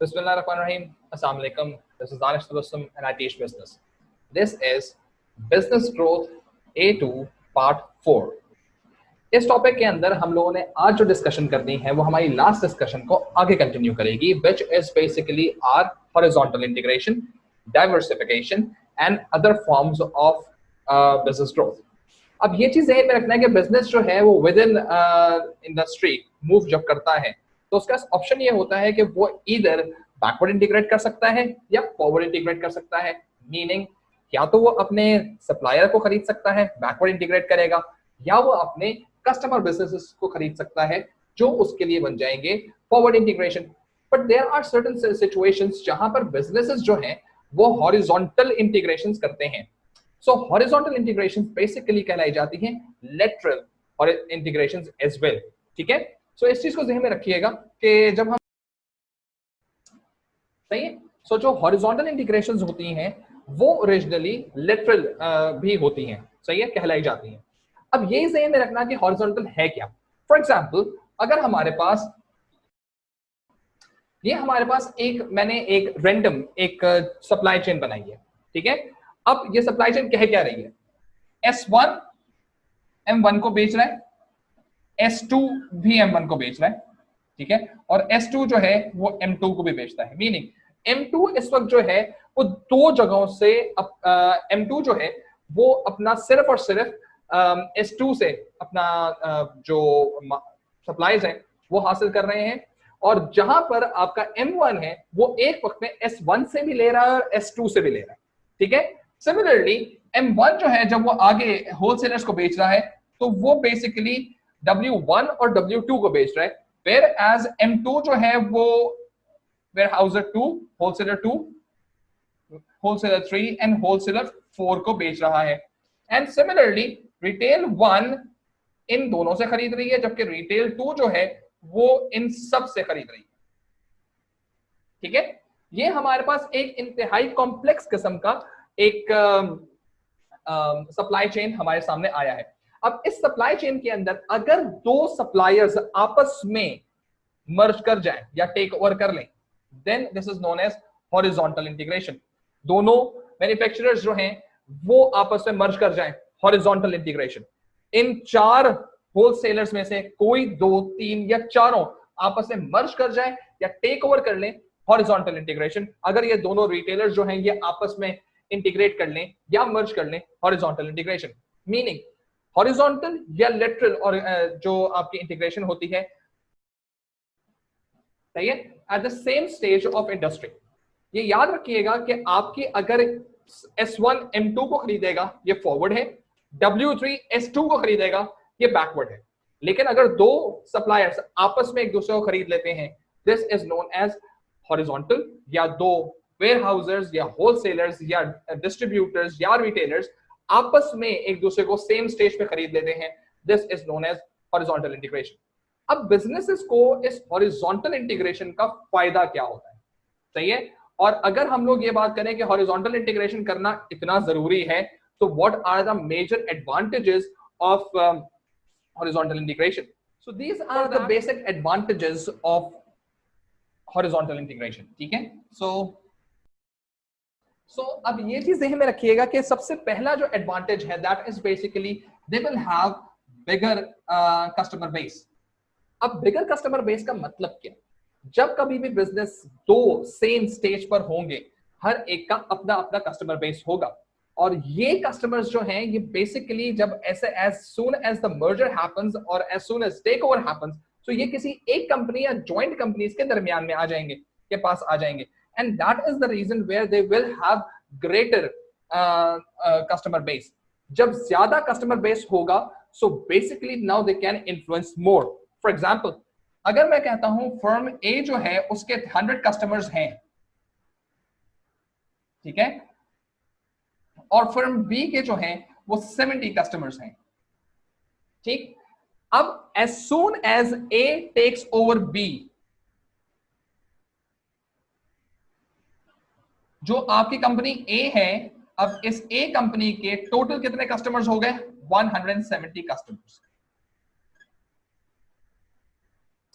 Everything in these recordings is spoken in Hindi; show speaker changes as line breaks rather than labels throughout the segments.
Bismillahirrahmanirrahim. Assalamu alaikum. This is Danish Tabassum and I teach business. This is Business Growth A2 Part 4. इस टॉपिक के अंदर हम लोगों ने आज जो डिस्कशन करनी है वो हमारी लास्ट डिस्कशन को आगे कंटिन्यू करेगी, which is basically our horizontal integration, diversification and other forms of business growth. अब ये चीज ध्यान में रखना है कि बिजनेस जो है वो विद इन इंडस्ट्री मूव जब करता है तो उसका ऑप्शन ये होता है कि वो इधर बैकवर्ड इंटीग्रेट कर सकता है या फॉरवर्ड इंटीग्रेट कर सकता है। मीनिंग या तो वो अपने सप्लायर को खरीद सकता है, बैकवर्ड इंटीग्रेट करेगा, या वो अपने कस्टमर बिजनेसेस को खरीद सकता है जो उसके लिए बन जाएंगे forward integration. But there are certain situations जहां पर बिजनेसेस जो हैं वो हॉरिजॉन्टल इंटीग्रेशंस करते हैं। सो हॉरिजॉन्टल इंटीग्रेशन बेसिकली कहलाई जाती है लेटरल और इंटीग्रेशंस एज वेल। ठीक है, सो इस चीज को ध्यान में रखिएगा कि जब हम सही है, सो जो हॉरिजॉन्टल इंटीग्रेशंस होती हैं वो ओरिजिनली लेटरल भी होती हैं, सही है, कहलाई जाती हैं। अब ये ध्यान में रखना कि हॉरिजॉन्टल है क्या। फॉर एग्जांपल अगर हमारे पास मैंने एक रैंडम एक सप्लाई चेन बनाई है, ठीक है। अब ये सप्लाई चेन कह क्या रही है, S1 M1 को बेच रहा है, S2 भी M1 को बेच रहा है, ठीक है, और S2 जो है वो M2 को भी बेचता है। मीनिंग M2 इस वक्त जो है वो दो जगहों से M2 जो है वो अपना सिर्फ और सिर्फ S2 से अपना जो सप्लाईज है वो हासिल कर रहे हैं, और जहां पर आपका M1 है वो एक वक्त में S1 से भी ले रहा है और S2 से भी ले रहा है, ठीक है। सिमिलरली M1 जो है जब वो आगे होलसेलर्स को बेच रहा है तो वो बेसिकली W1 और W2 को बेच रहा है, वेयर एज M2 जो है वो वेयरहाउसर 2, होलसेलर 2, होलसेलर 3 एंड होलसेलर 4 को बेच रहा है। एंड सिमिलरली रिटेल 1 इन दोनों से खरीद रही है, जबकि रिटेल 2 जो है वो इन सब से खरीद रही है, ठीक है। ये हमारे पास एक इंतहाई कॉम्प्लेक्स किस्म का एक सप्लाई चेन हमारे सामने आया है। अब इस सप्लाई चेन के अंदर अगर दो सप्लायर्स आपस में मर्ज कर जाएं या टेक ओवर कर लें, then this is known as horizontal integration. दोनों मैन्युफैक्चरर्स जो हैं वो आपस में मर्ज कर जाएं, हॉरिजॉन्टल इंटीग्रेशन। इन चार होलसेलर्स में से कोई 2, 3 या चारों आपस में मर्ज कर जाएं या टेक ओवर कर लें, हॉरिजॉन्टल इंटीग्रेशन। अगर ये दोनों रिटेलर्स जो हैं ये आपस में इंटीग्रेट कर लें या मर्ज कर लें, हॉरिजॉन्टल इंटीग्रेशन। मीनिंग हॉरिजॉन्टल या लेटरल और जो आपकी इंटीग्रेशन होती है, सही है, at the same stage of industry. ये याद रखिएगा कि आपकी अगर S1 M2 को खरीदेगा ये फॉरवर्ड है, W3 S2 को खरीदेगा ये बैकवर्ड है। लेकिन अगर दो सप्लायर्स आपस में एक दूसरे को खरीद लेते हैं, this is known as horizontal. या दो वेयरहाउसर्स या होलसेलर्स या डिस्ट्रीब्यूटर्स या रिटेलर्स आपस में एक दूसरे को सेम स्टेज पे खरीद लेते हैं, this is known as horizontal integration. अब बिजनेसेस को इस हॉरिजॉन्टल इंटीग्रेशन का फायदा क्या होता है, सही है। और अगर हम लोग ये बात करें कि हॉरिजॉन्टल इंटीग्रेशन करना इतना जरूरी है, तो what are the major advantages of horizontal integration? So these are the basic advantages of horizontal integration, ठीक है। सो अब ये चीज ध्यान में रखिएगा कि सबसे पहला जो एडवांटेज है that is basically they will have bigger customer base. अब बिगर कस्टमर बेस का मतलब क्या? जब कभी भी बिजनेस दो सेम स्टेज पर होंगे, हर एक का अपना अपना कस्टमर बेस होगा, और ये कस्टमर्स जो हैं ये बेसिकली जब ऐसे as soon as the merger happens और as soon as take over happens, तो ये किसी एक कंपनी या जॉइंट कंपनीज के दरमियान में आ जाएंगे, के पास आ जाएंगे, and that is the reason where they will have greater customer base. जब ज्यादा कस्टमर बेस होगा, so basically now they can influence more. For example अगर मैं कहता हूं फर्म ए जो है उसके 100 कस्टमर्स हैं, ठीक है, और फर्म बी के जो हैं वो 70 कस्टमर्स हैं, ठीक। अब as soon as A takes over B, जो आपकी कंपनी ए है, अब इस ए कंपनी के टोटल कितने कस्टमर्स हो गए? 170 कस्टमर्स,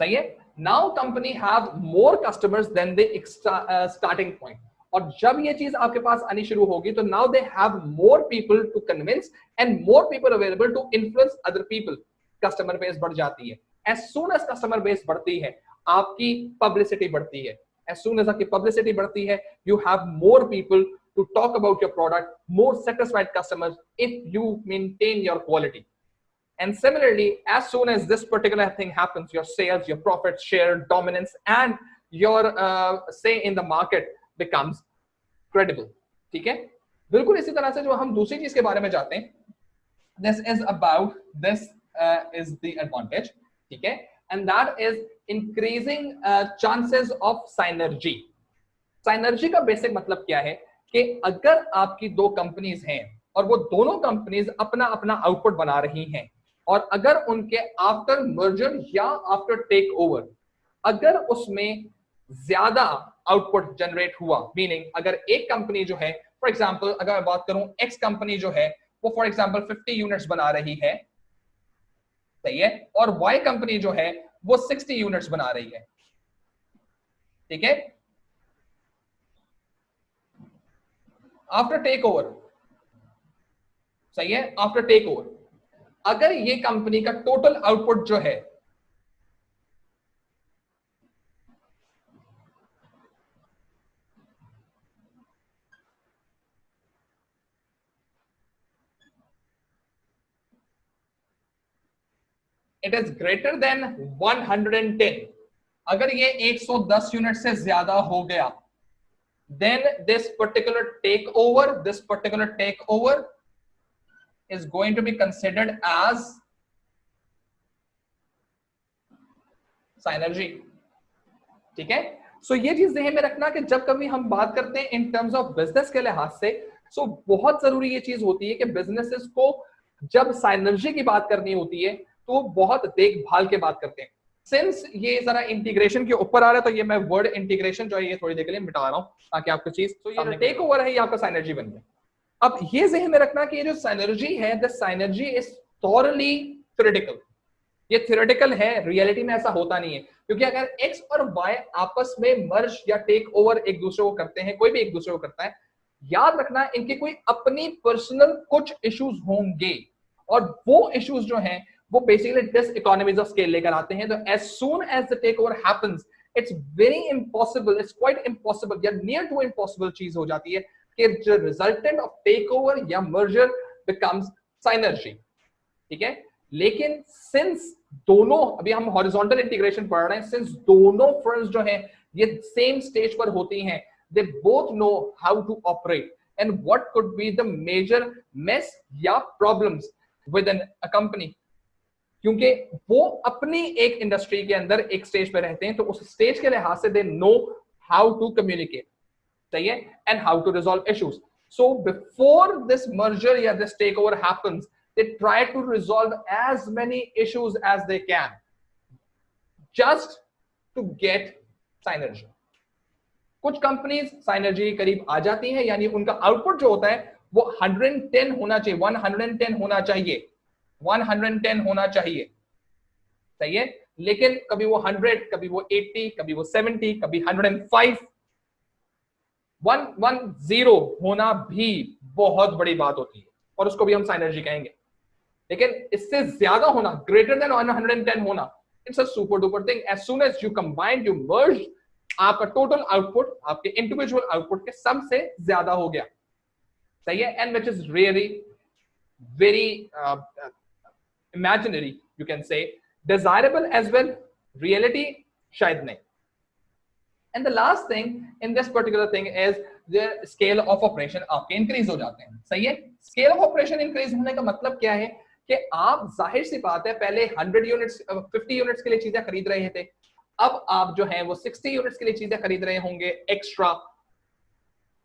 सही है। Now company have more customers than the starting point, और जब ये चीज आपके पास आनी शुरू होगी तो now they have more people to convince and more people available to influence other people. Customer base बढ़ जाती है। As soon as customer base बढ़ती है, आपकी पब्लिसिटी बढ़ती है। एज सून एज आपकी पब्लिसिटी बढ़ती है, you have more people to talk about your product, more satisfied customers if you maintain your quality. And similarly, as soon as this particular thing happens, your sales, your profit share, dominance, and your say in the market becomes credible. ठीक है? बिल्कुल इसी तरह से जो हम दूसरी चीज के बारे में जाते हैं, this is about this is the advantage. ठीक है? And that is increasing chances of synergy. Synergy का बेसिक मतलब क्या है कि अगर आपकी दो कंपनीज हैं और वो दोनों कंपनीज अपना अपना आउटपुट बना रही हैं, और अगर उनके आफ्टर मर्जर या आफ्टर टेक ओवर अगर उसमें ज्यादा आउटपुट जनरेट हुआ, मीनिंग अगर एक कंपनी जो है, फॉर एग्जांपल अगर मैं बात करूं, एक्स कंपनी जो है वो फॉर एग्जांपल 50 यूनिट्स बना रही है, सही है, और वाई कंपनी जो है वो 60 यूनिट्स बना रही है, ठीक है, आफ्टर टेक ओवर, सही है, आफ्टर टेक ओवर अगर ये कंपनी का टोटल आउटपुट जो है इट इज ग्रेटर देन 110, अगर ये 110 यूनिट से ज्यादा हो गया, then this particular takeover is going to be considered as synergy. ठीक है? सो ये चीज ध्यान में रखना कि जब कभी हम बात करते हैं इन टर्म्स ऑफ बिजनेस के लिहाज से, सो बहुत जरूरी ये चीज होती है कि बिजनेसेस को जब साइनर्जी की बात करनी होती है तो बहुत देखभाल के बात करते हैं। सिंस ये जरा इंटीग्रेशन के ऊपर आ रहा है, तो ये मैं वर्ड इंटीग्रेशन जो है ये थोड़ी देर के लिए मिटा रहा हूं ताकि आपको चीज, तो ये टेक ओवर है, ये आपका साइनर्जी बन गया। अब ये ज़हन में रखना कि ये जो साइनर्जी है, the synergy is thoroughly theoretical. ये थ्योरेटिकल है, रियलिटी में ऐसा होता नहीं है, क्योंकि अगर एक्स और वाई आपस में मर्ज या टेक ओवर एक दूसरे को करते हैं, कोई भी एक दूसरे को करता है, याद रखना इनके कोई अपनी पर्सनल कुछ इश्यूज होंगे, और वो इश्यूज जो हैं वो basically diseconomies of scale लेकर आते हैं। तो as soon as the take over happens, it's very impossible, it's quite impossible या नियर टू इम्पॉसिबल चीज हो जाती है कि जो रिजल्टेंट ऑफ टेक ओवर या मर्जर बिकम्स साइनर्जी, ठीक है। लेकिन सिंस दोनों, अभी हम हॉरिजॉन्टल इंटीग्रेशन पढ़ रहे हैं, सिंस दोनों फर्म्स जो हैं ये सेम स्टेज पर होती हैं, they both know how to operate and what could be the major mess या problems within a company, क्योंकि वो अपनी एक इंडस्ट्री के अंदर एक स्टेज पे रहते हैं, तो उस स्टेज के लिहाज से they know how to communicate, सही है, and how to resolve issues. So before this merger या this take over happens, they try to resolve as many issues as they can just to get synergy. कुछ कंपनीज साइनर्जी के करीब आ जाती हैं, यानी उनका आउटपुट जो होता है वो 110 होना चाहिए, 110 होना चाहिए, 110 होना चाहिए, सही है, लेकिन कभी वो 100, कभी वो 80, कभी वो 70, कभी 105, 110 होना भी बहुत बड़ी बात होती है, और उसको भी हम साइनर्जी कहेंगे। लेकिन इससे ज्यादा होना, ग्रेटर देन 110 होना, it's a super duper thing. As soon as you combine, you merge, आपका टोटल आउटपुट आपके इंडिविजुअल आउटपुट के सम से ज्यादा हो गया, सही है, and which is really very imaginary, you can say, desirable as well, reality शायद नहीं। And the last thing in this particular thing is the scale of operation आपके इंक्रीज हो जाते हैं, सही है। स्केल ऑफ ऑपरेशन इंक्रीज होने का मतलब क्या है कि आप, जाहिर सी बात है, पहले 100 यूनिट्स 50 यूनिट्स के लिए चीजें खरीद रहे थे, अब आप जो है वो 60 यूनिट्स के लिए चीजें खरीद रहे होंगे एक्स्ट्रा।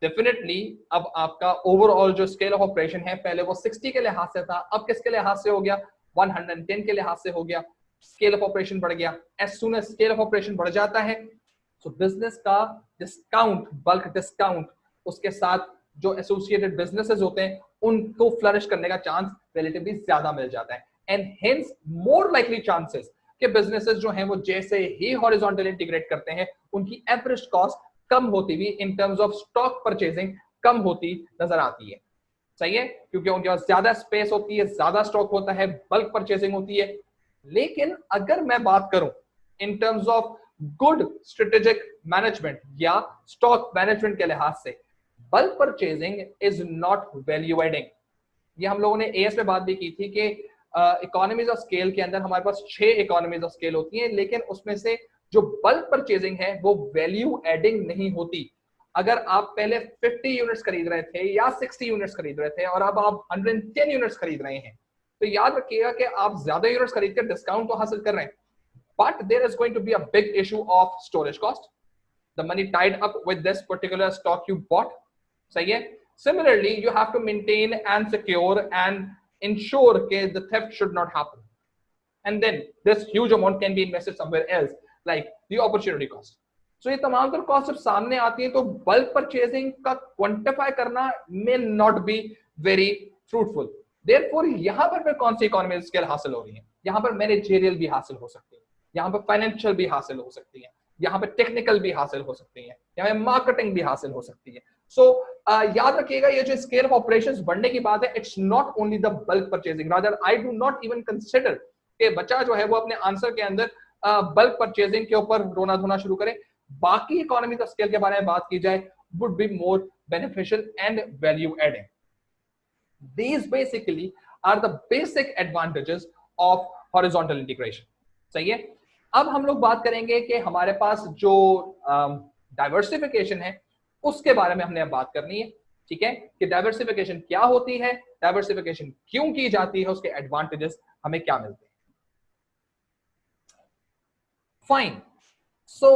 डेफिनेटली अब आपका ओवरऑल जो स्केल ऑफ ऑपरेशन है, पहले वो 60 के लिहाज से था, अब किसके लिहाज से हो गया, 110 के लिहाज से हो गया, स्केल ऑफ ऑपरेशन बढ़ गया। As soon as scale of operation बढ़ जाता है, सो बिजनेस का डिस्काउंट, बल्क डिस्काउंट, उसके साथ जो एसोसिएटेड बिजनेसेस होते हैं उनको फ्लरिश करने का चांस रिलेटिवली ज्यादा मिल जाता है, and hence more likely chances कि बिजनेसेस जो हैं वो जैसे ही हॉरिजॉन्टल इंटीग्रेट करते हैं उनकी एवरेज कॉस्ट कम होती हुई in terms of stock purchasing कम होती नजर आती है। सही है, क्योंकि उनके पास ज्यादा स्पेस होती है, ज्यादा स्टॉक होता है, बल्क परचेजिंग होती है। लेकिन अगर मैं बात करूं इन terms of good strategic management या स्टॉक मैनेजमेंट के लिहाज से, bulk purchasing is not value adding. ये हम लोगों ने एएस में बात भी की थी कि इकोनॉमीज ऑफ स्केल के अंदर हमारे पास 6 इकोनॉमीज ऑफ स्केल होती हैं, लेकिन उसमें से जो बल्क परचेजिंग है वो वैल्यू एडिंग नहीं होती। अगर आप पहले 50 यूनिट्स खरीद रहे थे या 60 यूनिट्स खरीद रहे थे और अब आप 110 यूनिट्स खरीद रहे हैं, तो याद रखिएगा कि आप ज्यादा यूनिट्स खरीद कर डिस्काउंट तो हासिल कर रहे हैं, but there is going to be a big issue of storage cost, the money tied up with this particular stock you bought. सही है। Similarly, you have to maintain and secure and ensure that the theft should not happen. And then this huge amount can be invested somewhere else, like the opportunity cost. So ये तमाम तर कॉस्ट जब सामने आती है तो बल्क परचेजिंग का क्वांटिफाई करना may not be very fruitful. Therefore, यहाँ पर कौन सी इकोनॉमी स्केल हासिल हो रही है? यहाँ पर मैनेजरियल भी हासिल हो सकती है, यहाँ पर फाइनेंशियल भी हासिल हो सकती है, यहाँ पे टेक्निकल भी हासिल हो सकती है, यहाँ पे मार्केटिंग भी हासिल हो सकती है। सो याद रखिएगा ये जो स्केल ऑफ ऑपरेशंस बढ़ने की बात है, it's not only the bulk purchasing, rather I do not even consider कि बच्चा जो है वो अपने आंसर के अंदर बल्क परचेजिंग के ऊपर रोना धोना शुरू करे। बाकी इकोनॉमी ऑफ स्केल के बारे में बात की जाए, would be more beneficial and value adding. These basically are the basic advantages of horizontal integration. सही है। अब हम लोग बात करेंगे कि हमारे पास जो डाइवर्सिफिकेशन है उसके बारे में हमने अब बात करनी है। ठीक है, कि डाइवर्सिफिकेशन क्या होती है, डाइवर्सिफिकेशन क्यों की जाती है, उसके एडवांटेजेस हमें क्या मिलते हैं। फाइन। सो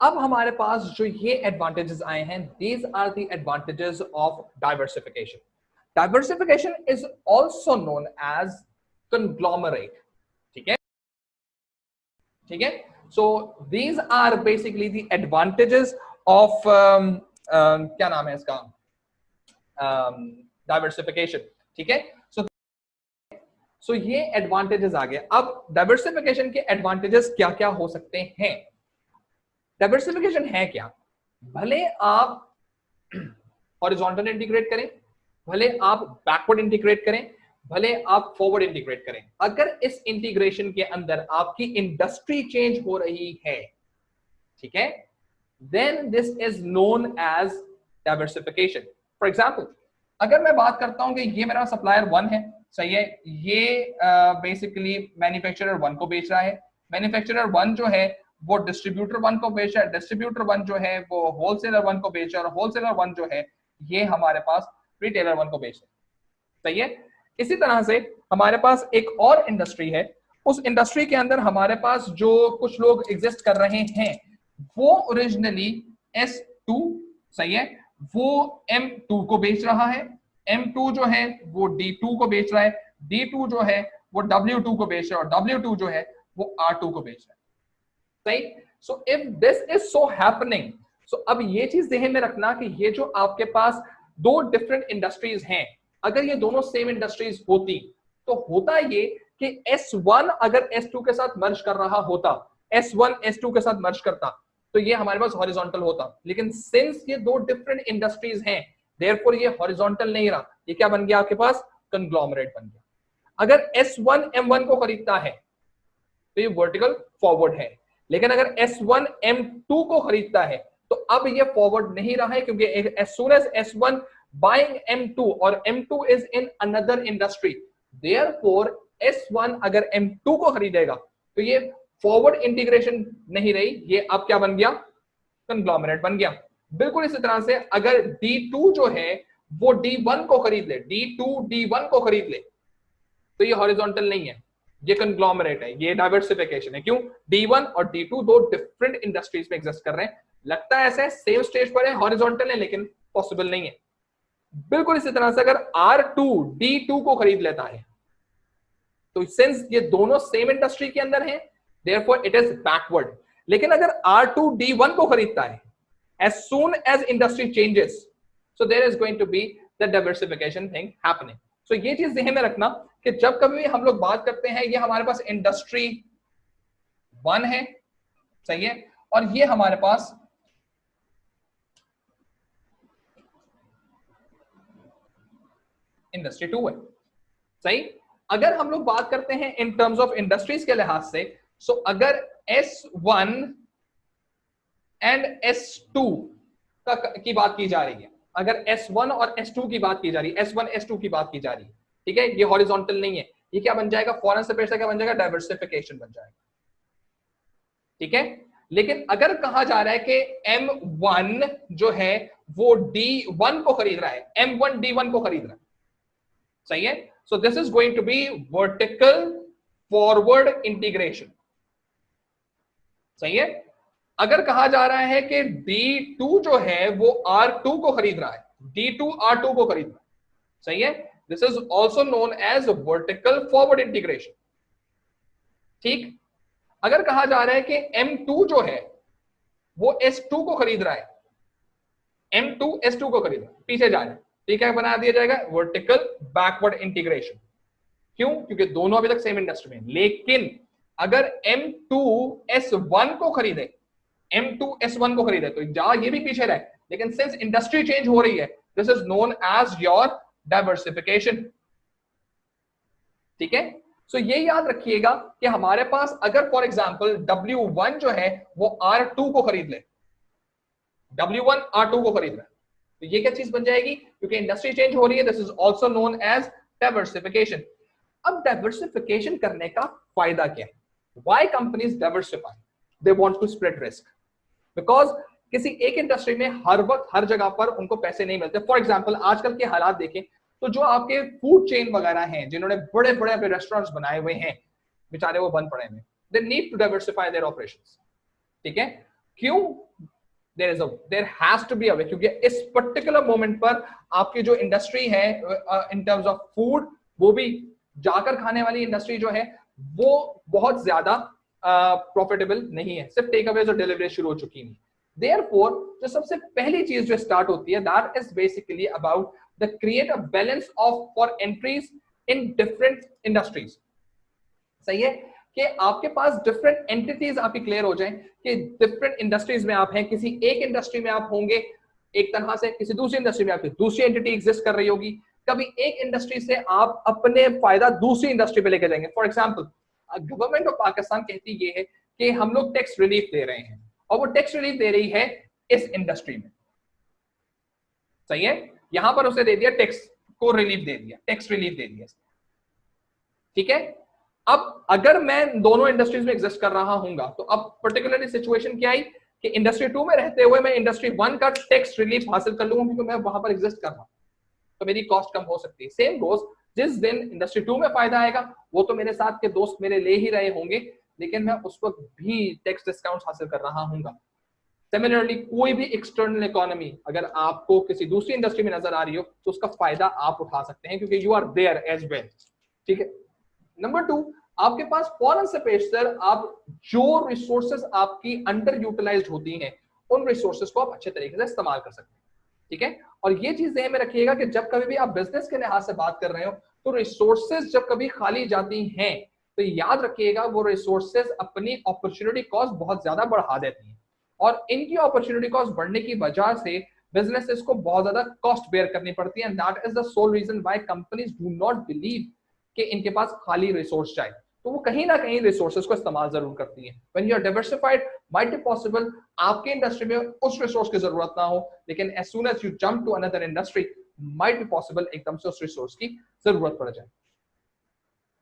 अब हमारे पास जो ये एडवांटेजेस आए हैं, these are the advantages of diversification. Diversification is also known as conglomerate. ठीक है, ठीक है। So these are basically the advantages of क्या नाम है इसका, diversification। ठीक है। So ये एडवांटेजेस आ गए। अब डाइवर्सिफिकेशन के एडवांटेजेस क्या क्या हो सकते हैं? डाइवर्सिफिकेशन है क्या? भले आप हॉरिजॉन्टल इंटीग्रेट करें, भले आप बैकवर्ड इंटीग्रेट करें, भले आप फॉरवर्ड इंटीग्रेट करें, अगर इस इंटीग्रेशन के अंदर आपकी इंडस्ट्री चेंज हो रही है, ठीक है, then this is known as diversification. For example, अगर मैं बात करता हूं कि ये मेरा सप्लायर 1 है, सही है, ये बेसिकली मैन्युफैक्चरर 1 को बेच रहा है, मैन्युफैक्चरर 1 जो है वो डिस्ट्रीब्यूटर 1 को बेच रहा है, डिस्ट्रीब्यूटर 1 जो है वो होलसेलर 1 को बेच रहा है, और होलसेलर 1 जो है ये हमारे पास रिटेलर 1 को बेच रहे हैं। सही है। इसी तरह से हमारे पास एक और इंडस्ट्री है, उस इंडस्ट्री के अंदर हमारे पास जो कुछ लोग एग्जिस्ट कर रहे हैं वो ओरिजिनली S2, सही है, वो M2 को बेच रहा है, M2 जो है वो D2 को बेच रहा है, D2 जो है वो W2 को बेच रहा है, और W2 जो है वो R2 को बेच रहा है। सही। So if this is so happening, so अब ये चीज ध्यान में रखना कि ये जो आपके पास दो डिफरेंट इंडस्ट्रीज हैं, अगर ये दोनों सेम इंडस्ट्रीज होती तो होता ये कि S1 अगर S2 के साथ मर्ज कर रहा होता, S1 S2 के साथ मर्ज करता, तो ये हमारे पास हॉरिजॉन्टल होता। लेकिन सिंस ये दो डिफरेंट इंडस्ट्रीज हैं, देयरफॉर ये हॉरिजॉन्टल नहीं रहा, ये क्या बन गया आपके पास, कंग्लोमरेट बन गया। अगर S1 M1 को खरीदता है तो ये वर्टिकल फॉरवर्ड है, लेकिन अगर S1 M2 को खरीदता है तो अब ये फॉरवर्ड नहीं रहा है, क्योंकि as soon as S1 buying M2 और M2 is in another industry, therefore S1 अगर M2 को खरीदेगा तो ये फॉरवर्ड इंटीग्रेशन नहीं रही, ये अब क्या बन गया, कंग्लोमरेट बन गया। बिल्कुल इसी तरह से अगर D2 जो है वो D1 को खरीद ले, D2 D1 को खरीद ले, तो ये हॉरिजॉन्टल नहीं है, ये कंग्लोमरेट है, ये डाइवर्सिफिकेशन है। क्यों? D1 और D2 दो डिफरेंट इंडस्ट्रीज में एग्जिस्ट कर रहे हैं, लगता है ऐसे सेम स्टेज पर है, हॉरिजॉन्टल है, लेकिन पॉसिबल नहीं है। बिल्कुल इसी तरह से अगर R2 D2 को खरीद लेता है, तो सिंस ये दोनों सेम इंडस्ट्री के अंदर हैं, देयरफॉर इट इज बैकवर्ड। लेकिन अगर R2 D1 को खरीदता है, as soon as industry changes, so there is going to be the diversification thing happening. So ये चीज ध्यान में रखना कि जब कभी भी हम लोग बात करते हैं, ये हमारे पास इंडस्ट्री 1 है, सही है, और ये हमारे पास इंडस्ट्री 2 है, सही। अगर हम लोग बात करते हैं इन टर्म्स ऑफ इंडस्ट्रीज के लिहाज से, सो अगर S1 एंड S2 की बात की जा रही है, अगर S1 और S2 की बात की जा रही है, S1 S2 की बात की जा रही है, ठीक है, ये हॉरिजॉन्टल नहीं है, ये क्या बन जाएगा, फॉरेन सेपरेट से क्या बन जाएगा, डाइवर्सिफिकेशन बन जाएगा, ठीक है। लेकिन अगर कहा जा रहा है कि M1 जो है वो D1 को खरीद रहा है, M1 D1 को खरीद रहा है, सही है, so this is going to be vertical forward integration, सही है। अगर कहा जा रहा है कि D2 जो है वो R2 को खरीद रहा है, D2 R2 को खरीद रहा है, सही है, this is also known as vertical forward integration, ठीक। अगर कहा जा रहा है कि M2 जो है वो S2 को खरीद रहा है, M2 S2 को खरीद रहा है, पीछे जा रहा है, ठीक है, बना दिया जाएगा वर्टिकल बैकवर्ड इंटीग्रेशन। क्यों? क्योंकि दोनों अभी तक सेम इंडस्ट्री में। लेकिन अगर M2 S1 को खरीदे, M2 S1 को खरीदे तो जहां ये भी पीछे रहे, लेकिन सिंस इंडस्ट्री चेंज हो रही है, this is known as your diversification, ठीक है। सो ये याद रखिएगा कि हमारे पास अगर फॉर एग्जांपल W1 जो है वो R2 को खरीद ले, W1 R2 को खरीद रहा है, तो ये क्या चीज बन जाएगी, क्योंकि इंडस्ट्री चेंज हो रही है, this is also known as diversification. अब डाइवर्सिफिकेशन करने का फायदा क्या है? Why companies diversify? They want to spread risk, because किसी एक इंडस्ट्री में हर वक्त हर जगह पर उनको पैसे नहीं मिलते। फॉर एग्जांपल आजकल के हालात देखें तो जो आपके फूड चेन वगैरह हैं, जिन्होंने बड़े बड़े अपने रेस्टोरेंट्स बनाए हुए हैं, बेचारे वो बंद पड़े हैं, they need to diversify their operations, ठीक है। क्यों? There has to be a way, क्योंकि इस पर्टिकुलर मोमेंट पर आपकी जो इंडस्ट्री है इन टर्म्स ऑफ फूड, वो भी जाकर खाने वाली इंडस्ट्री जो है वो बहुत ज्यादा प्रॉफिटेबल नहीं है, सिर्फ टेक अवेज और डिलीवरी शुरू हो चुकी है। देयरफॉर जो सबसे पहली चीज जो स्टार्ट होती है, that is basically about the create a balance of for entries in different industries, सही है, कि आपके पास डिफरेंट एंटिटीज आपकी क्लियर हो जाएं कि डिफरेंट इंडस्ट्रीज में आप हैं, किसी एक इंडस्ट्री में आप होंगे एक तरह से, किसी दूसरी इंडस्ट्री में आपकी दूसरी एंटिटी एग्जिस्ट कर रही होगी, कभी एक इंडस्ट्री से आप अपने फायदा दूसरी इंडस्ट्री पे लेके जाएंगे। For example government of Pakistan कहती ये है कि हम लोग टैक्स रिलीफ दे रहे हैं, और वो टैक्स रिलीफ दे रही है इस इंडस्ट्री में, सही है, यहां पर उसे दे दिया टैक्स को रिलीफ दे दिया, टैक्स रिलीफ दे दिया, ठीक है। अब अगर मैं दोनों इंडस्ट्रीज में एग्जिस्ट कर रहा हूंगा, तो अब पर्टिकुलरली सिचुएशन क्या आई कि इंडस्ट्री 2 में रहते हुए मैं इंडस्ट्री 1 का टैक्स रिलीफ हासिल कर लूंगा, क्योंकि मैं वहां पर एग्जिस्ट कर रहा हूं, तो मेरी कॉस्ट कम हो सकती है। सेम गोस, जिस दिन इंडस्ट्री 2 में फायदा आएगा, वो तो मेरे साथ के दोस्त मेरे ले ही रहे होंगे, लेकिन मैं उस वक्त भी टैक्स डिस्काउंट हासिल कर रहा हूंगा। सिमिलरली कोई भी एक्सटर्नल इकोनॉमी अगर आपको किसी दूसरी इंडस्ट्री में नजर आ रही हो, तो उसका फायदा आप उठा सकते हैं, क्योंकि you are there as well, ठीक है। नंबर 2, आपके पास फॉरेन से पेशतर आप जो रिसोर्सेज आपकी अंडर यूटिलाइज्ड होती हैं, उन रिसोर्सेज को आप अच्छे तरीके से इस्तेमाल कर सकते हैं, ठीक है। और ये चीज ध्यान में रखिएगा कि जब कभी भी आप बिजनेस के लिहाज से बात कर रहे हो, तो रिसोर्सेज जब कभी खाली जाती हैं, तो याद रखिएगा वो रिसोर्सेज अपनी अपॉर्चुनिटी कॉस्ट बहुत ज्यादा बढ़ा देती हैं, और इनकी अपॉर्चुनिटी कॉस्ट बढ़ने की वजह से बिजनेसेस को बहुत ज्यादा कॉस्ट बेयर करनी पड़ती है। And that is the sole reason why companies do not believe कि इनके पास खाली रिसोर्स चाहिए, तो वो कहीं ना कहीं रिसोर्सेज को इस्तेमाल जरूर करती हैं। When you are diversified, might be possible आपके इंडस्ट्री में उस रिसोर्स की जरूरत ना हो, लेकिन as soon as you jump to another industry, might be possible एकदम से उस रिसोर्स की जरूरत पड़ जाए।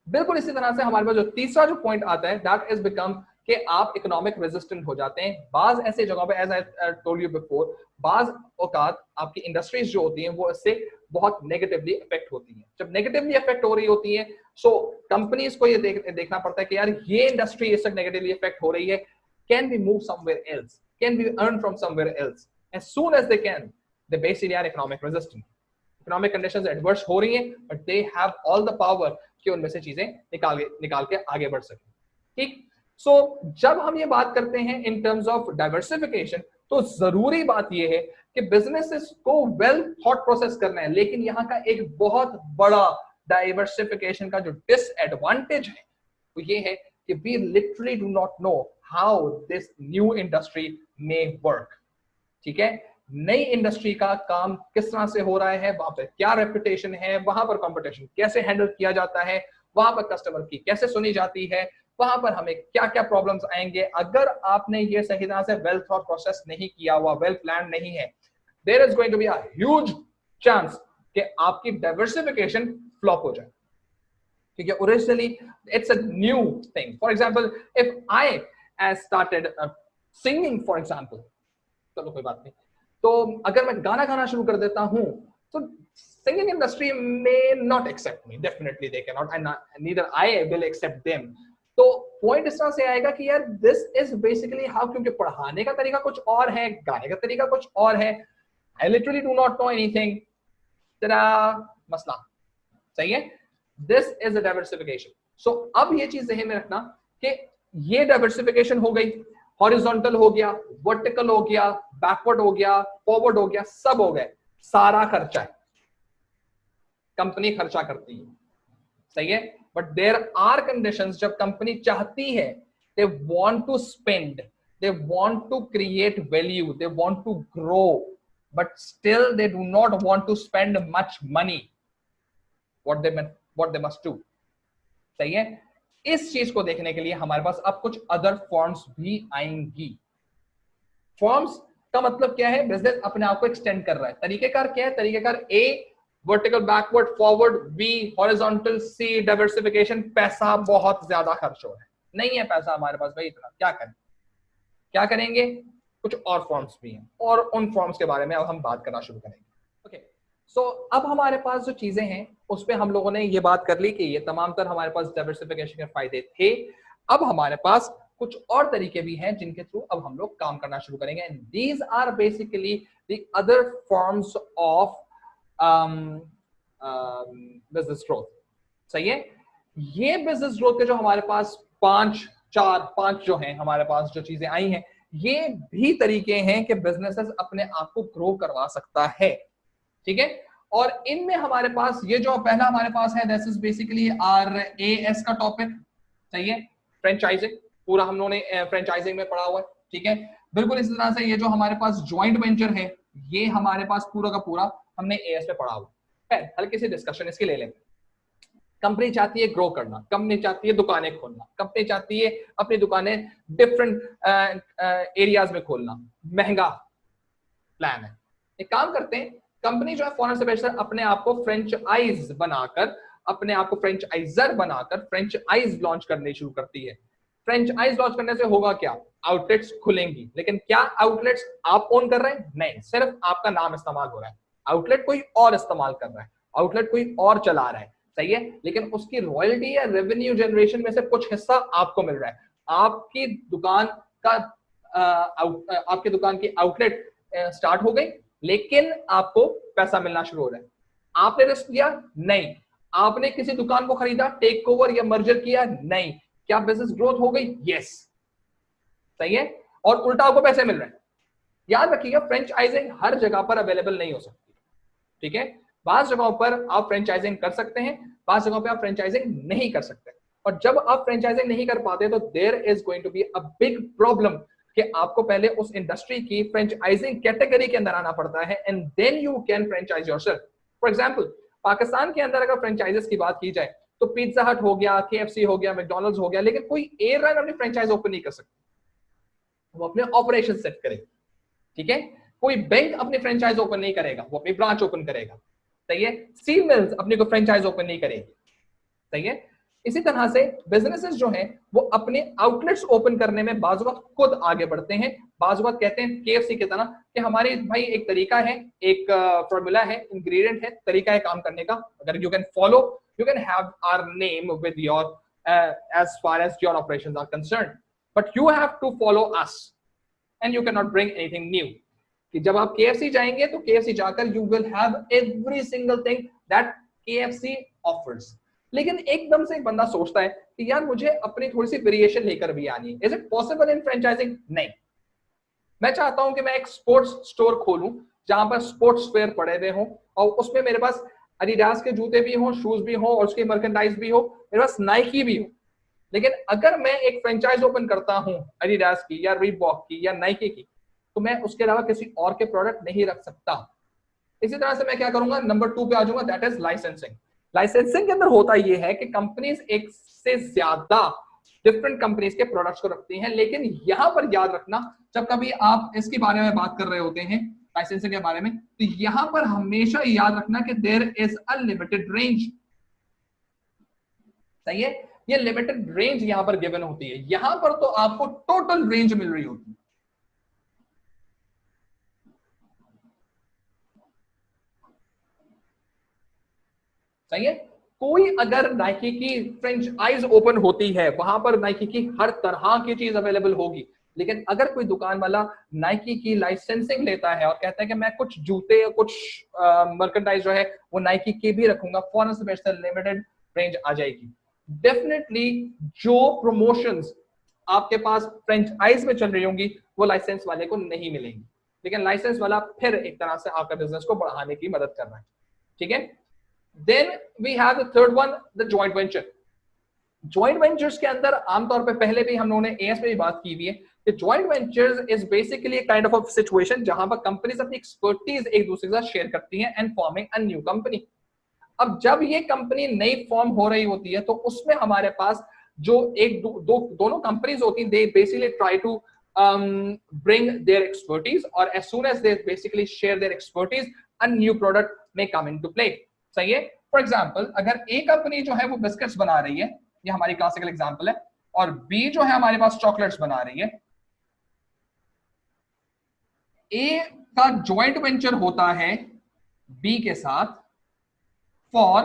बिल्कुल इसी तरह से हमारे पास जो तीसरा जो पॉइंट आता है, दैट इज बिकम कि आप इकोनॉमिक रेजिस्टेंट हो जाते हैं। बाज ऐसे जगहों पे, as I told you before, बाज औकात आपकी इंडस्ट्रीज जो होती हैं वो इससे बहुत नेगेटिवली अफेक्ट होती हैं। जब नेगेटिवली अफेक्ट हो रही होती हैं, सो कंपनीज को ये देखना पड़ता है कि यार ये इंडस्ट्री इस तक नेगेटिवली अफेक्ट हो रही है, can we move somewhere else, can we earn from somewhere else. As soon as they can, they basically are economic resistant. Economic conditions adverse हो रही हैं, but they have all the power कि उनमें से चीजें निकाल के आगे बढ़ सके, ठीक। सो जब हम ये बात करते हैं इन टर्म्स ऑफ डाइवर्सिफिकेशन, तो जरूरी बात यह है कि बिजनेसेस को वेल थॉट प्रोसेस करना है। लेकिन यहाँ का एक बहुत बड़ा डाइवर्सिफिकेशन का जो डिसएडवांटेज है वो ये है कि we literally do not know how this new industry may work. ठीक है, नई इंडस्ट्री का काम किस तरह से हो रहा है, वहां पर क्या रेपुटेशन है, वहां पर कंपटीशन कैसे हैंडल किया जाता है, वहां पर कस्टमर की कैसे सुनी जाती है, वहां पर हमें क्या क्या प्रॉब्लम्स आएंगे अगर आपने ये सही तरह से वेल थॉट प्रोसेस नहीं किया हुआ, वेल प्लान नहीं है. There is going to be a huge chance कि आपकी डाइवर्सिफिकेशन फ्लॉप हो जाए. ठीक है, originally it's a new thing. For example if I started singing for example, चलो कोई बात नहीं, तो अगर मैं गाना गाना शुरू कर देता हूं तो singing industry may not accept me. Definitely they cannot, and neither I will accept them. तो पॉइंट इस तरह से आएगा कि यार दिस इज बेसिकली हाउ, क्योंकि पढ़ाने का तरीका कुछ और है, गाने का तरीका कुछ और है. I literally do not know anything. तेरा मसला सही है. This is a diversification. So अब ये चीज ध्यान में रखना कि ये डाइवर्सिफिकेशन हो गई, हॉरिजॉन्टल हो गया, वर्टिकल हो गया, बैकवर्ड हो गया, फॉरवर्ड हो गया, सब हो गए. सारा खर्चा है, कंपनी खर्चा करती है, सही है. बट देयर आर कंडीशंस जब कंपनी चाहती है, they want to spend, they want to create value, they want to grow, but still they do not want to spend much money. What they must do, सही है. इस चीज को देखने के लिए हमारे पास अब कुछ अदर फॉर्म्स भी आएंगी. फॉर्म्स का मतलब क्या है, बिजनेस अपने आप को एक्सटेंड कर रहा है. तरीकेकार क्या है, तरीकेकार A vertical, backward, forward, B horizontal, C diversification. पैसा बहुत ज्यादा खर्च हो रहा है, नहीं है पैसा हमारे पास भाई इतना, क्या करें, क्या करेंगे. कुछ और फॉर्म्स भी हैं और उन फॉर्म्स के बारे में अब हम बात करना शुरू करेंगे. ओके, सो अब हमारे पास जो चीजें हैं उस पे हम लोगों ने ये बात कर ली कि ये तमाम तर हमारे पास डाइवर्सिफिकेशन के फायदे थे. अब हमारे पास कुछ और तरीके भी हैं जिनके थ्रू अब हम लोग काम करना शुरू करेंगे. And these are basically the other forms of business growth. सही है. ये बिजनेस ग्रोथ के जो हमारे पास पांच जो हैं हमारे पास जो चीजें आई हैं, ये भी तरीके हैं कि बिजनेसेस अपने आप को ग्रो करवा सकता है. ठीक है, और इनमें हमारे पास ये जो पहला हमारे पास है, दिस इज बेसिकली RAS का टॉपिक. सही है, फ्रेंचाइजिंग. पूरा हम लोगों ने फ्रेंचाइजिंग में पढ़ा हुआ है. ठीक है, बिल्कुल इसी तरह से ये जो हमारे पास ज्वाइंट वेंचर है, ये हमारे पास पूरा का पूरा हमने AS में पढ़ा हुआ है. हल्की सी डिस्कशन इसकी ले लेंगे. कंपनी चाहती है ग्रो करना, कंपनी चाहती है दुकानें खोलना, कंपनी चाहती है अपनी दुकानें डिफरेंट एरियाज में खोलना. महंगा प्लान है. एक काम करते हैं, कंपनी जो है फौरन से बेहतर अपने आप को फ्रेंचाइज बनाकर, अपने आप को फ्रेंचाइजर बनाकर फ्रेंचाइज लॉन्च करनी शुरू करती है. फ्रेंचाइज लॉन्च करने से होगा क्या, आउटलेट्स खुलेंगी. लेकिन क्या आउटलेट्स आप ओन कर रहे हैं? नहीं, सिर्फ आपका नाम इस्तेमाल हो रहा है. आउटलेट कोई और इस्तेमाल कर रहा है, आउटलेट कोई और चला रहा है. सही है, लेकिन उसकी रॉयल्टी या रेवेन्यू जनरेशन में से कुछ हिस्सा आपको मिल रहा है. आपकी दुकान का आपकी दुकान की आउटलेट स्टार्ट हो गई, लेकिन आपको पैसा मिलना शुरू हो रहा है. आपने रिस्क लिया? नहीं. आपने किसी दुकान को खरीदा, टेक ओवर या मर्जर किया? नहीं. क्या बिजनेस ग्रोथ हो गई? यस. सही है, और उल्टा आपको पैसे मिल रहे हैं. याद रखिएगा, फ्रेंचाइजिंग हर जगह पर अवेलेबल नहीं हो सकती. ठीक है, बास जगहों पर आप फ्रेंचाइजिंग कर सकते हैं, बास जगहों पर आप फ्रेंचाइजिंग नहीं कर सकते. और जब आप फ्रेंचाइजिंग नहीं कर पाते तो there is going to be a big problem कि आपको पहले उस इंडस्ट्री की फ्रेंचाइजिंग कैटेगरी के अंदर आना पड़ता है, and then you can franchise yourself. For example, Pakistan के अंदर अगर फ्रेंचाइजेस की बात की जाए तो पिज्जा हट हो गया, KFC हो गया, मैकडॉनल्ड्स हो गया, लेकिन कोई एयरलाइन अपनी फ्रेंचाइज ओपन नहीं कर सकती. वो अपने ऑपरेशन सेट करेगा. ठीक है, कोई बैंक अपनी फ्रेंचाइज ओपन नहीं करेगा, वो अपनी ब्रांच ओपन करेगा. सही है, स्टील मिल्स अपनी को फ्रेंचाइज ओपन नहीं करेगी. सही है. इसी तरह से बिजनेसेस जो हैं वो अपने आउटलेट्स ओपन करने में बाज़ वक्त खुद आगे बढ़ते हैं. बाज़ वक्त कहते हैं KFC की तरह कि हमारे भाई एक तरीका है, एक फॉर्मूला है, इंग्रेडिएंट है, तरीका है काम करने का. अगर you can follow, you can have our name with your as far as your operations are concerned, but you have to follow us and you cannot bring anything new. कि जब आप KFC जाएंगे तो KFC जाकर you will have every single thing that KFC offers. लेकिन एकदम से एक बंदा सोचता है कि यार मुझे अपनी थोड़ी सी वेरिएशन लेकर भी आनी है. Is it possible in franchising? नहीं. मैं चाहता हूं कि मैं एक स्पोर्ट्स स्टोर खोलूं जहां पर स्पोर्ट्स वेयर पड़े हुए हों और उसमें मेरे पास एडिडास के जूते भी हों, शूज भी हों और उसकी मर्केंडाइज भी हो, मेरे पास नाइकी भी हो. लेकिन अगर मैं एक फ्रेंचाइज ओपन करता हूं एडिडास की या रीबॉक की या नाइकी की, तो मैं उसके अलावा किसी और के प्रोडक्ट नहीं रख सकता। इसी तरह से मैं क्या करूंगा, नंबर 2 पे आ जाऊंगा, दैट इज लाइसेंसिंग। लाइसेंसिंग के अंदर होता यह है कि कंपनीज एक से ज्यादा डिफरेंट कंपनीज के प्रोडक्ट्स को रखती हैं, लेकिन यहां पर याद रखना, जब कभी आप इसके बारे में बात कर रहे होते हैं लाइसेंसिंग के बारे में, तो यहां पर हमेशा याद रखना कि there is a limited range. सही है, ये लिमिटेड रेंज यहां पर गिवन होती है, यहां पर तो आपको टोटल रेंज मिल रही होती है। सही है, कोई अगर नाइकी की फ्रेंचाइज ओपन होती है, वहां पर नाइकी की हर तरह की चीज अवेलेबल होगी, लेकिन अगर कोई दुकान वाला नाइकी की लाइसेंसिंग लेता है और कहता है कि मैं कुछ जूते या कुछ मर्केंडाइज जो है वो नाइकी के भी रखूंगा, फॉरन से लिमिटेड रेंज आ जाएगी। डेफिनेटली जो प्रमोशंस आपके पास फ्रेंचाइज में चल रही होंगी वो लाइसेंस वाले को नहीं मिलेंगी, लेकिन लाइसेंस वाला फिर एक तरह से आपका बिजनेस को बढ़ाने की मदद कर रहा है। ठीक है, then we have the third one, the joint venture. Joint ventures के अंदर आमतौर पे पहले भी हम लोगों ने एएस में भी बात की हुई है कि joint ventures is basically kind of a situation जहां पर कंपनीज अपनी एक्सपर्टीज एक दूसरे के साथ शेयर करती हैं and forming a new company. अब जब ये कंपनी नई फॉर्म हो रही होती है तो उसमें हमारे पास जो एक दोनों कंपनीज होती हैं, they basically try to bring their expertise, or as soon as they basically share their expertise, a new product may come into play। सही है, फॉर एग्जाम्पल अगर ए कंपनी जो है वो बिस्किट्स बना रही है, ये हमारी क्लासिकल एग्जाम्पल है, और बी जो है हमारे पास चॉकलेट्स बना रही है, ए का जॉइंट वेंचर होता है बी के साथ फॉर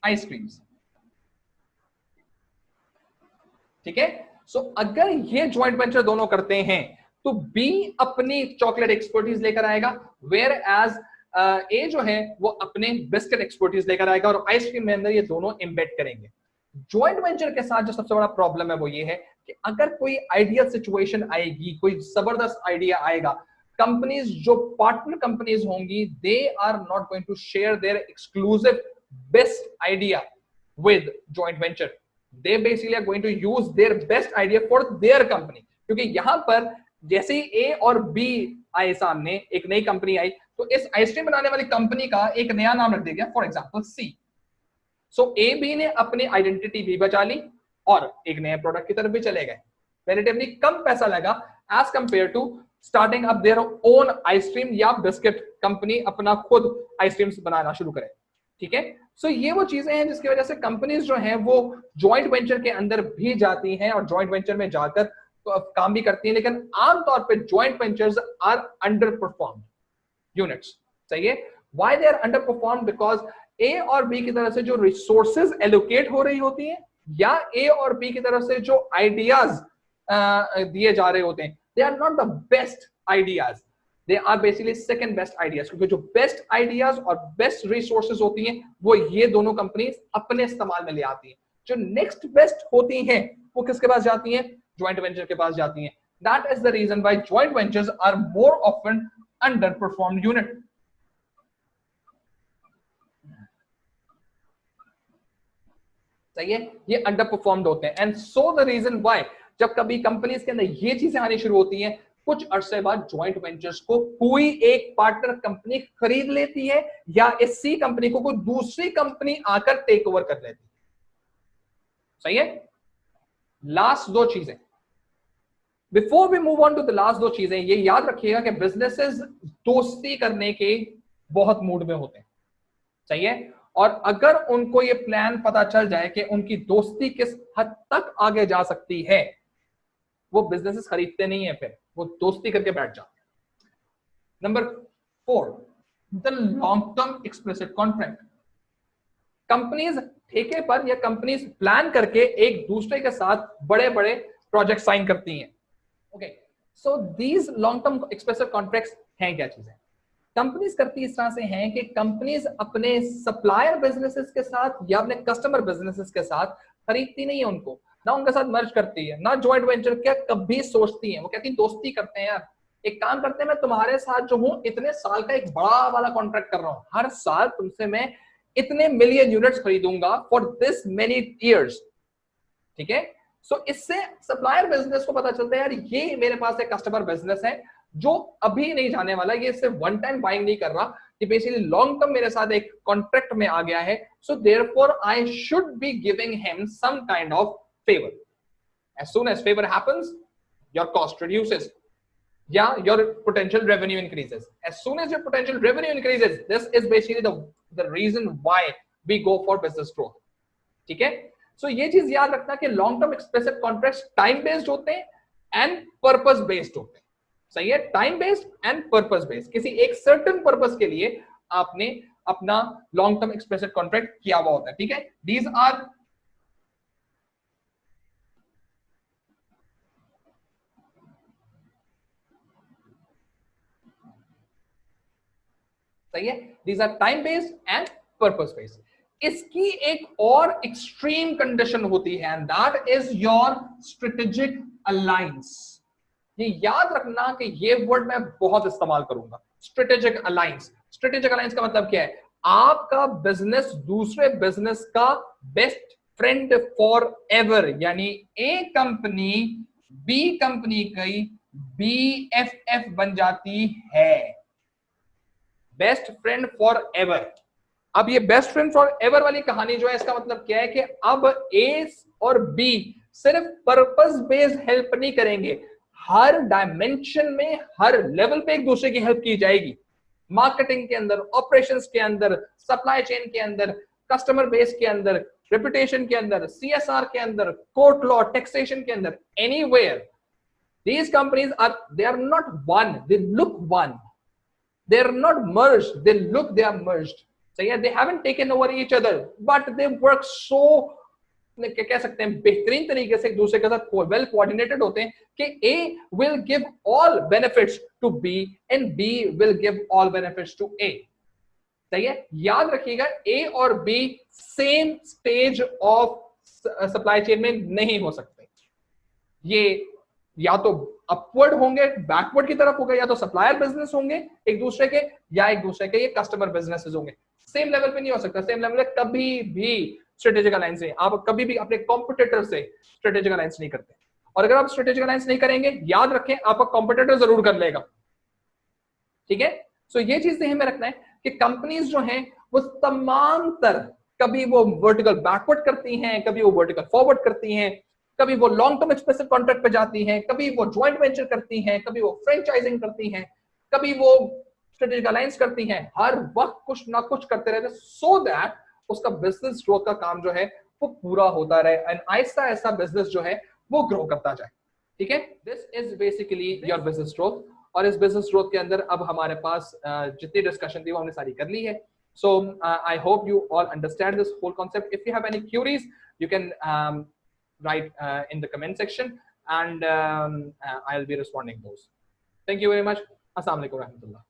आइसक्रीम्स। ठीक है, सो अगर ये जॉइंट वेंचर दोनों करते हैं तो बी अपनी चॉकलेट एक्सपर्टीज लेकर आएगा, वेयर एज ए जो है वो अपने बिस्किट एक्सपर्टीज लेकर आएगा, और आइसक्रीम में अंदर ये दोनों एम्बेड करेंगे। जॉइंट वेंचर के साथ जो सबसे बड़ा प्रॉब्लम है वो ये है कि अगर कोई आइडियल सिचुएशन आएगी, कोई जबरदस्त आइडिया आएगा, कंपनीज जो पार्टनर कंपनीज होंगी, they are not going to share their exclusive best idea with joint venture. They basically are going to use their best idea for their company, क्योंकि यहां पर जैसे ही ए और बी आए सामने, एक नई कंपनी आई, तो इस आइसक्रीम बनाने वाली कंपनी का एक नया नाम रख दिया गया, for example C. So A B ने अपनी आइडेंटिटी भी बचा ली और एक नए प्रोडक्ट की तरफ भी चले गए। रिलेटिवली कम पैसा लगा as compare to starting up their own ice cream या बिस्किट कंपनी, अपना खुद आइसक्रीम्स बनाना शुरू करे। ठीक है, सो ये वो चीजें हैं जिसकी वजह से कंपनीज जो हैं वो जॉइंट वेंचर के अंदर भी जाती हैं और जॉइंट वेंचर में जाकर तो काम भी करती हैं, लेकिन आमतौर पे joint ventures are underperformed units. सही है, why they are underperformed? Because A और बी की तरफ से जो रिसोर्सेज एलोकेट हो रही होती हैं, या ए और बी की तरफ से जो आइडियाज दिए जा रहे होते हैं, they are not the best ideas, they are basically second best ideas, क्योंकि जो बेस्ट आइडियाज और बेस्ट रिसोर्सेज होती हैं वो ये दोनों कंपनीज अपने इस्तेमाल में ले आती हैं। जो नेक्स्ट बेस्ट होती हैं वो किसके पास जाती हैं? जॉइंट वेंचर के पास जाती हैं। That is the reason why joint ventures are more often under performed unit. सही है, ये अंडर परफॉर्म्ड होते हैं, and so the reason why जब कभी कंपनीज के अंदर ये चीजें आनी शुरू होती हैं, कुछ अरसे बाद जॉइंट वेंचर्स को कोई एक पार्टनर कंपनी खरीद लेती है, या इस सी कंपनी को कोई दूसरी कंपनी आकर टेक ओवर कर लेती है। सही है, लास्ट दो चीजें, before we move on to the last दो चीजें, ये याद रखिएगा कि बिजनेसेस दोस्ती करने के बहुत मूड में होते हैं। सही है, और अगर उनको ये प्लान पता चल जाए कि उनकी दोस्ती किस हद तक आगे जा सकती है, वो बिजनेसेस खरीदते नहीं है, फिर वो दोस्ती करके बैठ जाते हैं। Number 4, the long term explicit contract. Companies ठेके पर या कंपनीज प्लान करके एक दूसरे के साथ बड़े बड़े प्रोजेक्ट साइन करती हैं। Okay, so these long term explicit contracts हैं क्या चीजें? कंपनीज करती इस तरह से हैं कि कंपनीज अपने सप्लायर बिजनेसेस के साथ या अपने कस्टमर बिजनेसेस के साथ खरीदती नहीं है उनको, ना उनके साथ मर्ज करती है, ना जॉइंट वेंचर क्या कभी सोचती है। वो कहती है दोस्ती करते हैं यार, एक काम करते हैं, मैं तुम्हारे साथ जो हूं इतने साल का एक बड़ा वाला कॉन्ट्रैक्ट कर रहा हूं, हर साल तुमसे मैं इतने मिलियन यूनिट्स खरीदूंगा फॉर दिस मेनी ईयर्स। ठीक है, सो इससे सप्लायर बिजनेस को पता चलता है यार ये मेरे पास एक कस्टमर बिजनेस है जो अभी नहीं जाने वाला, ये सिर्फ वन टाइम बाइंग नहीं कर रहा, कि बेसिकली लॉन्ग टर्म मेरे साथ एक कॉन्ट्रैक्ट में आ गया है, so therefore I should be giving him some kind of favour. As soon as favour happens, your cost reduces, yeah, your potential revenue increases. As soon as your potential revenue increases, this is basically the reason why we go for business growth. ठीक है, सो ये चीज याद रखना कि long term expressive contracts time based होते हैं एंड पर्पस बेस्ड होते हैं. सही है, time based and purpose based. किसी एक सर्टेन पर्पस के लिए आपने अपना लॉन्ग टर्म एक्सप्रेसिव कॉन्ट्रैक्ट किया हुआ होता है. ठीक है, दीज आर सही है, these are time based and purpose based. इसकी एक और एक्सट्रीम कंडीशन होती है and that is your strategic alliance. ये याद रखना कि ये वर्ड मैं बहुत इस्तेमाल करूंगा, स्ट्रेटेजिक अलायंस. स्ट्रेटेजिक अलायंस का मतलब क्या है? आपका बिजनेस दूसरे बिजनेस का बेस्ट फ्रेंड फॉर एवर, यानी ए कंपनी बी कंपनी की BFF बन जाती है, बेस्ट फ्रेंड फॉर एवर. अब ये बेस्ट फ्रेंड फॉर एवर वाली कहानी जो है, इसका मतलब क्या है कि अब ए और बी सिर्फ पर्पस बेस्ड हेल्प नहीं करेंगे, हर डायमेंशन में हर लेवल पे एक दूसरे की हेल्प की जाएगी. मार्केटिंग के अंदर, ऑपरेशंस के अंदर, सप्लाई चेन के अंदर, कस्टमर बेस के अंदर, रेपुटेशन के अंदर, CSR के अंदर, कोर्ट लॉ, टैक्सेशन के अंदर, anywhere. These companies they are not one, they look one. They are not merged, they look they are merged. So yeah, they haven't taken over each other, but they work so कह सकते हैं बेहतरीन तरीके से एक दूसरे के साथ वेल कोऑर्डिनेटेड होते हैं कि A will give all benefits to B and B will give all benefits to A. सही है, याद रखिएगा A और B same stage of supply chain में नहीं हो सकते. ये या तो अपवर्ड होंगे, बैकवर्ड की तरफ होगा, या तो सप्लायर बिजनेस होंगे एक दूसरे के, या एक दूसरे के ये कस्टमर बिजनेसेस होंगे. सेम लेवल पे नहीं हो सकता. सेम लेवल पे कभी भी स्ट्रेटेजिक अलायंस नहीं, आप कभी भी अपने कॉम्पिटिटर से स्ट्रेटेजिक अलायंस नहीं करते. और अगर आप स्ट्रेटेजिक अलायंस नहीं करेंगे, याद रखें आपका कॉम्पिटिटर जरूर कर लेगा. ठीक है, सो ये चीज ध्यान में रखना है कि कंपनीज जो हैं वो तमाम तरह, कभी वो वर्टिकल बैकवर्ड करती हैं, कभी वो वर्टिकल फॉरवर्ड करती हैं, कभी वो लॉन्ग टर्म एक्सप्रेसिव कॉन्ट्रैक्ट पे जाती हैं, कभी वो ज्वाइंट वेंचर करती हैं, कभी वो फ्रेंचाइजिंग करती हैं, कभी वो स्ट्रेटेजिक अलायंस करती हैं. हर वक्त कुछ ना कुछ करते रहते हैं सो दैट उसका बिजनेस ग्रोथ का काम जो है वो पूरा होता रहे एंड आहिस्ता आहिस्ता बिजनेस जो है वो ग्रो करता जाए. ठीक है, this is basically your business growth. और इस बिजनेस ग्रोथ के अंदर अब हमारे पास जितनी डिस्कशन थी वो हमने सारी कर ली है. So I hope you all understand this whole concept. If you have any queries you can write in the comment section and I'll be responding those. Thank you very much. Assalamu alaikum warahmatullah.